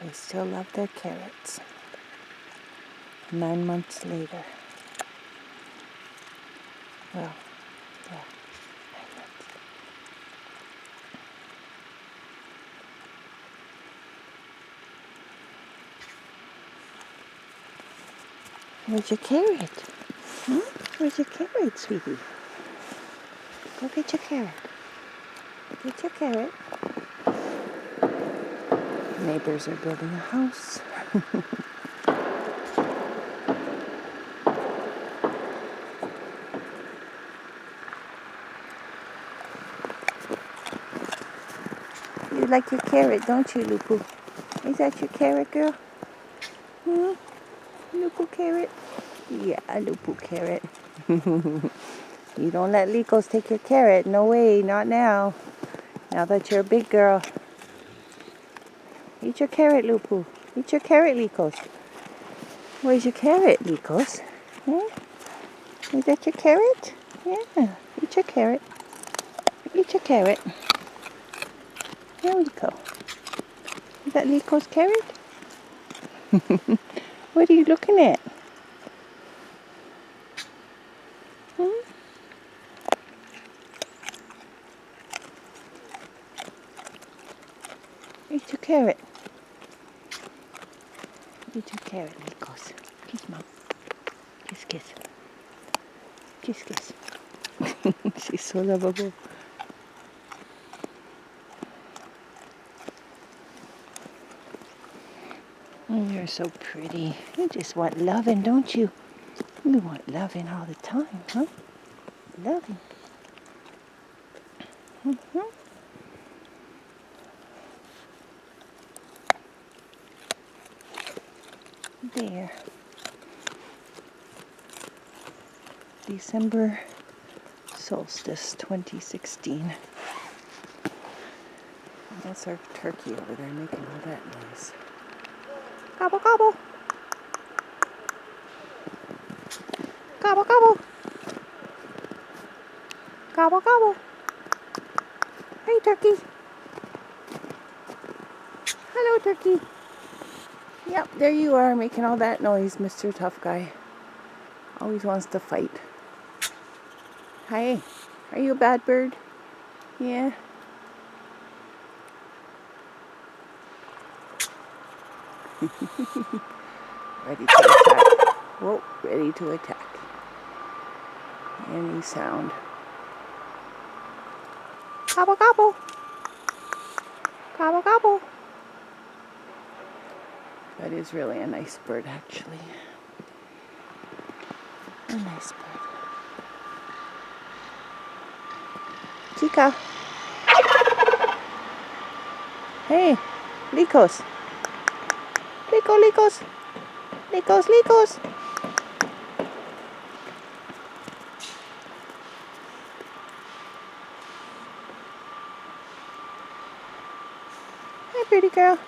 They still love their carrots. 9 months later. Well, yeah, 9 months. Where's your carrot? Where's your carrot, sweetie? Go get your carrot. Get your carrot. Neighbors are building a house. You like your carrot, don't you, Lupu? Is that your carrot, girl? Lupu carrot? Yeah, Lupu carrot. You don't let Likos take your carrot. No way, not now. Now that you're a big girl. Eat your carrot, Lupu. Eat your carrot, Likos. Where's your carrot, Likos? Is that your carrot? Yeah, eat your carrot. Eat your carrot. There we go. Is that Likos' carrot? What are you looking at? Eat your carrot. Eat your carrot, Likos. Kiss mom. Kiss, kiss. Kiss, kiss. She's so lovable. You're so pretty. You just want loving, don't you? You want loving all the time, huh? Loving. There. December solstice 2016. That's our turkey over there making all that noise. Gobble, gobble. Gobble, gobble. Gobble, gobble. Hey, turkey. Hello, turkey. Yep, there you are making all that noise, Mr. Tough Guy. Always wants to fight. Hi. Are you a bad bird? Yeah. Ready to attack. Whoa, ready to attack. Any sound. Gobble, gobble. Gobble, gobble. That is really a nice bird, actually. A nice bird. Chica. Hey, Likos. Likos. Likos. Hi, pretty girl.